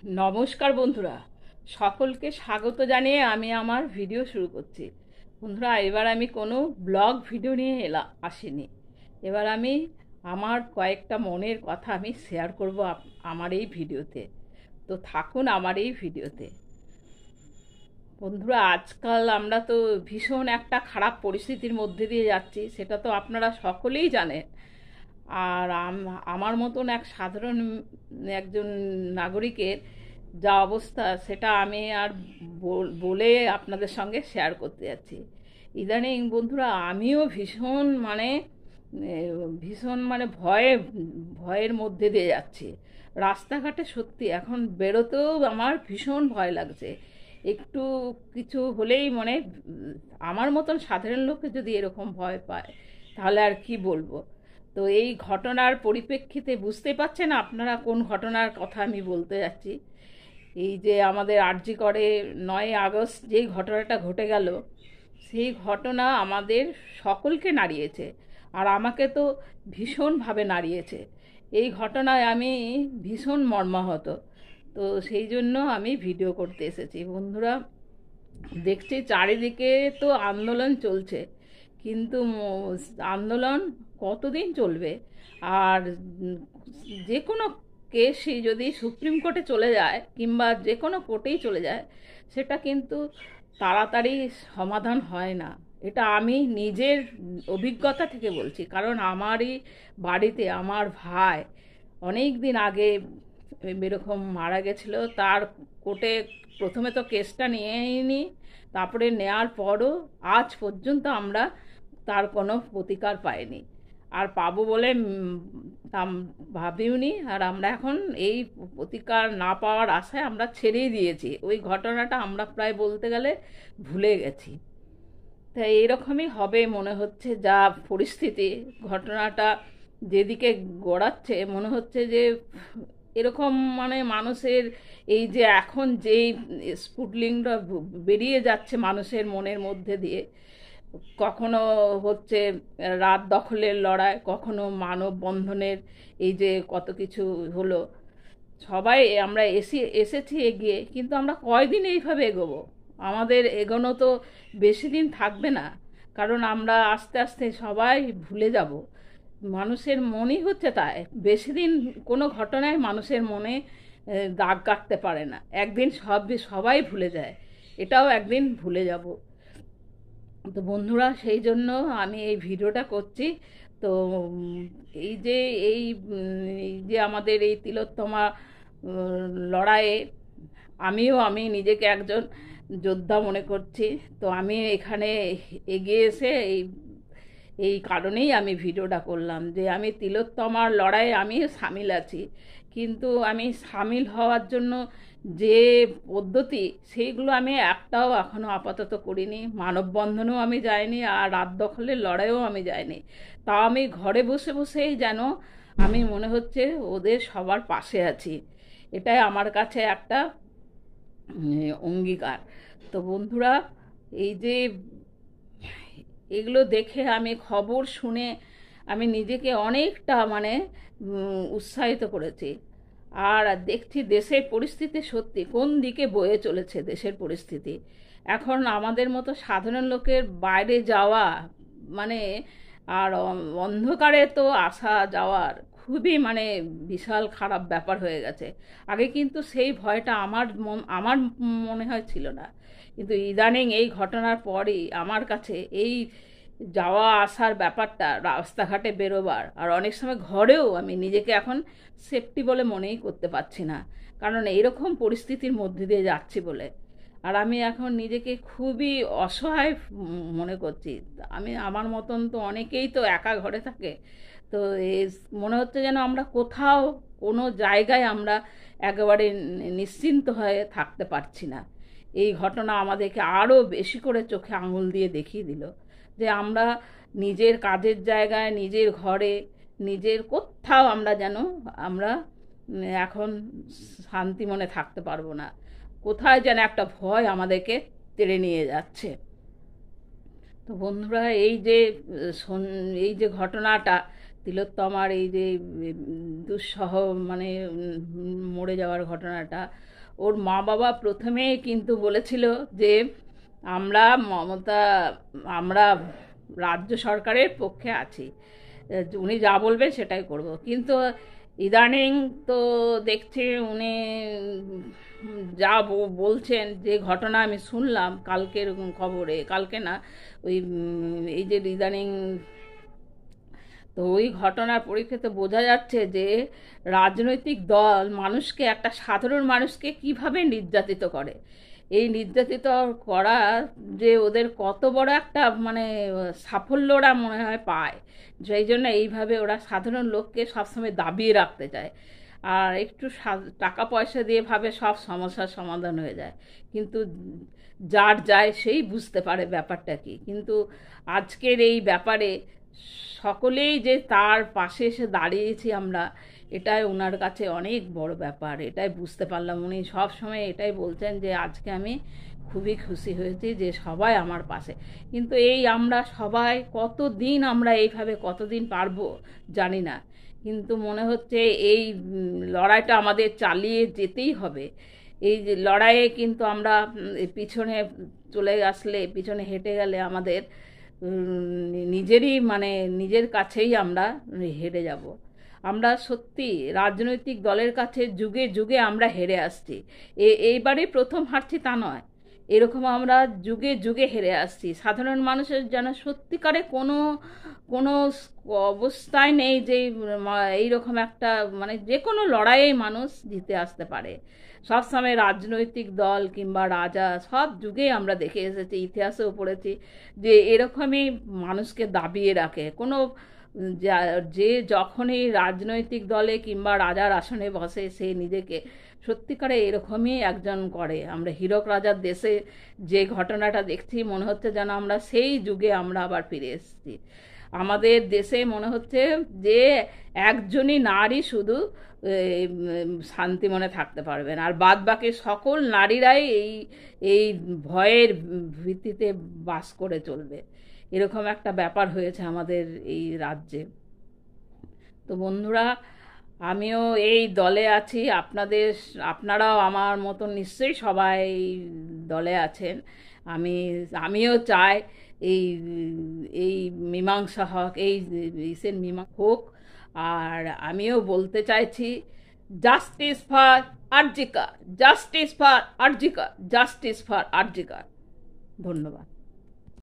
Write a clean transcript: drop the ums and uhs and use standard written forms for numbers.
নমস্কার বন্ধুরা, সকলকে স্বাগত জানিয়ে আমি আমার ভিডিও শুরু করছি। বন্ধুরা, এবার আমি কোনো ব্লগ ভিডিও নিয়ে আসিনি। এবার আমি আমার কয়েকটা মনের কথা আমি শেয়ার করব আমার এই ভিডিওতে। তো থাকুন আমার এই ভিডিওতে। বন্ধুরা, আজকাল আমরা তো ভীষণ একটা খারাপ পরিস্থিতির মধ্যে দিয়ে যাচ্ছি, সেটা তো আপনারা সকলেই জানেন। আর আমার মতন এক সাধারণ একজন নাগরিকের যা অবস্থা, সেটা আমি আর বলে আপনাদের সঙ্গে শেয়ার করতে যাচ্ছি। ইদানিং বন্ধুরা, আমিও ভীষণ ভয়ের মধ্যে দিয়ে যাচ্ছি। রাস্তাঘাটে সত্যি এখন বেরোতেও আমার ভীষণ ভয় লাগছে। একটু কিছু হলেই আমার মতন সাধারণ লোকে যদি এরকম ভয় পায়, তাহলে আর কি বলবো। তো এই ঘটনার পরিপ্রেক্ষিতে বুঝতে পারছেন আপনারা কোন ঘটনার কথা আমি বলতে যাচ্ছি। এই যে আমাদের আরজি করে 9 আগস্ট যেই ঘটনাটা ঘটে গেল, সেই ঘটনা আমাদের সকলকে নাড়িয়েছে, আর আমাকে তো ভীষণভাবে নাড়িয়েছে। এই ঘটনায় আমি ভীষণ মর্মাহত। তো সেই জন্য আমি ভিডিও করতে এসেছি। বন্ধুরা, দেখছি চারিদিকে তো আন্দোলন চলছে, কিন্তু আন্দোলন কতদিন চলবে? আর যে কোনো কেসই যদি সুপ্রিম কোর্টে চলে যায় কিংবা যে কোনো কোর্টেই চলে যায়, সেটা কিন্তু তাড়াতাড়ি সমাধান হয় না। এটা আমি নিজের অভিজ্ঞতা থেকে বলছি, কারণ আমারই বাড়িতে আমার ভাই অনেক দিন আগে এরকম মারা গেছিল। তার কোর্টে প্রথমে তো কেসটা নিয়েইনি, তারপরে নেয়ার পরও আজ পর্যন্ত আমরা তার কোনো প্রতিকার পাইনি, আর পাবো বলে ভাবিওনি। আর আমরা এখন এই প্রতিকার না পাওয়ার আশায় আমরা ছেড়েই দিয়েছি। ওই ঘটনাটা আমরা প্রায় বলতে গেলে ভুলে গেছি। তাই এইরকমই হবে মনে হচ্ছে, যা পরিস্থিতি, ঘটনাটা যেদিকে গড়াচ্ছে মনে হচ্ছে যে এরকম মানুষের এই যে এখন যেই স্ফুটলিংটা বেরিয়ে যাচ্ছে মানুষের মনের মধ্যে দিয়ে, কখনো হচ্ছে রাত দখলের লড়াই, কখনো মানববন্ধনের এই যে কত কিছু হলো। সবাই আমরা এসেছি এগিয়ে, কিন্তু আমরা কয়দিন এইভাবে এগোবো? আমাদের এগোনো তো বেশি দিন থাকবে না, কারণ আমরা আস্তে আস্তে সবাই ভুলে যাব। মানুষের মনই হচ্ছে তাই, বেশি দিন কোনো ঘটনায় মানুষের মনে দাগ কাটতে পারে না। একদিন সবাই ভুলে যায়, এটাও একদিন ভুলে যাব। তো বন্ধুরা, সেই জন্য আমি এই ভিডিওটা করছি। তো এই যে এই এই যে আমাদের এই তিলোত্তমা লড়াইয়ে আমি নিজেকে একজন যোদ্ধা মনে করছি। তো আমি এখানে এগিয়ে এসে এই কারণেই আমি ভিডিওটা করলাম, যে আমি তিলোত্তমার লড়াইয়ে আমি সামিল আছি, কিন্তু আমি সামিল হওয়ার জন্য যে পদ্ধতি, সেইগুলো আমি একটাও এখনও আপাতত করিনি। মানববন্ধনেও আমি যাইনি, আর রাত দখলের লড়াইও আমি যাইনি। তাও আমি ঘরে বসে বসেই যেন আমি মনে হচ্ছে ওদের সবার পাশে আছি। এটাই আমার কাছে একটা অঙ্গীকার। তো বন্ধুরা, এই যে এগুলো দেখে, আমি খবর শুনে আমি নিজেকে অনেকটা উৎসাহিত করেছি। আর দেখছি দেশের পরিস্থিতি সত্যি কোন দিকে বয়ে চলেছে। দেশের পরিস্থিতি এখন আমাদের মতো সাধারণ লোকের বাইরে যাওয়া মানে আর অন্ধকারে তো আসা যাওয়ার খুবই বিশাল খারাপ ব্যাপার হয়ে গেছে। আগে কিন্তু সেই ভয়টা আমার মনে হয় ছিল না, কিন্তু ইদানিং এই ঘটনার পরই আমার কাছে এই যাওয়া আসার ব্যাপারটা, রাস্তাঘাটে বেরোবার, আর অনেক সময় ঘরেও আমি নিজেকে এখন সেফটি বলে মনেই করতে পারছি না, কারণ এইরকম পরিস্থিতির মধ্যে দিয়ে যাচ্ছি বলে। আর আমি এখন নিজেকে খুবই অসহায় মনে করছি। আমার মতন তো অনেকেই তো একা ঘরে থাকে। তো মনে হচ্ছে যেন আমরা কোথাও কোনো জায়গায় আমরা একেবারে নিশ্চিন্ত হয়ে থাকতে পারছি না। এই ঘটনা আমাদেরকে আরও বেশি করে চোখে আঙুল দিয়ে দেখিয়ে দিল যে আমরা নিজের কাজের জায়গায়, নিজের ঘরে, নিজের কোথাও আমরা এখন শান্তি মনে থাকতে পারবো না। কোথায় যেন একটা ভয় আমাদেরকে তেড়ে নিয়ে যাচ্ছে। তো বন্ধুরা, এই যে ঘটনাটা, তিলোত্তমার এই যে দুঃসহ মানে মরে যাওয়ার ঘটনাটা, ওর মা বাবা প্রথমেই কিন্তু বলেছিল যে আমরা মমতা, আমরা রাজ্য সরকারের পক্ষে আছি, উনি যা বলবেন সেটাই করব। কিন্তু ইদানিং তো দেখছি উনি যা বলছেন, যে ঘটনা আমি শুনলাম কালকের খবরে, কালকে না, ওই এই যে ইদানিং, তো ওই ঘটনার পরিপ্রেক্ষিতে বোঝা যাচ্ছে যে রাজনৈতিক দল মানুষকে, একটা সাধারণ মানুষকে কিভাবে নির্যাতিত করে। এই নির্যাতিত করা যে ওদের কত বড় একটা মানে সাফল্য ওরা মনে হয় পায়, সেই জন্য এইভাবে ওরা সাধারণ লোককে সবসময় দাবিয়ে রাখতে চায়। আর একটু টাকা পয়সা দিয়ে ভাবে সব সমস্যার সমাধান হয়ে যায়, কিন্তু যার যায় সেই বুঝতে পারে ব্যাপারটা কি। কিন্তু আজকের এই ব্যাপারে সকলেই যে তার পাশে এসে দাঁড়িয়েছি আমরা, এটাই ওনার কাছে অনেক বড় ব্যাপার, এটাই বুঝতে পারলাম। উনি সব সময় এটাই বলছেন যে আজকে আমি খুবই খুশি হয়েছি যে সবাই আমার পাশে। কিন্তু এই আমরা সবাই কতদিন আমরা এইভাবে কতদিন পারবো জানি না, কিন্তু মনে হচ্ছে এই লড়াইটা আমাদের চালিয়ে যেতেই হবে। এই যে লড়াইয়ে কিন্তু আমরা পিছনে চলে আসলে, পিছনে হেঁটে গেলে আমাদের নিজেরই মানে নিজের কাছেই আমরা হেরে যাব। আমরা সত্যি রাজনৈতিক দলের কাছে যুগে যুগে আমরা হেরে আসছি, এইবারই প্রথম হারছি তা নয়, এরকম আমরা যুগে যুগে হেরে আসছি। সাধারণ মানুষের যেন সত্যিকারে কোনো কোনো অবস্থায় নেই যে এইরকম একটা মানে যে কোনো লড়াইয়ে মানুষ জিতে আসতে পারে। সবসময় রাজনৈতিক দল কিংবা রাজা সব যুগে আমরা দেখে এসেছি, ইতিহাসেও পড়েছি যে এরকমই মানুষকে দাবিয়ে রাখে। কোনো যে যখনই রাজনৈতিক দলে কিংবা রাজার আসনে বসে সে নিজেকে সত্যিকারে এরকমই একজন করে। আমরা হীরক রাজার দেশে যে ঘটনাটা দেখছি মনে হচ্ছে যেন আমরা সেই যুগে আমরা আবার ফিরে এসেছি। আমাদের দেশে মনে হচ্ছে যে একজনই নারী শুধু শান্তি মনে থাকতে পারবেন, আর বাদ বাকি সকল নারীরাই এই ভয়ের ভিত্তিতে বাস করে চলবে, এরকম একটা ব্যাপার হয়েছে আমাদের এই রাজ্যে। তো বন্ধুরা, আমিও এই দলে আছি, আপনারাও আমার মতন নিশ্চয়ই সবাই দলে আছেন। আমিও চাই এই এই মীমাংসা হোক, এই রিসেন্ট মীমাংসা হোক। আর আমিও বলতে চাইছি, justice for RG Kar, justice for RG Kar, justice for RG Kar. ধন্যবাদ।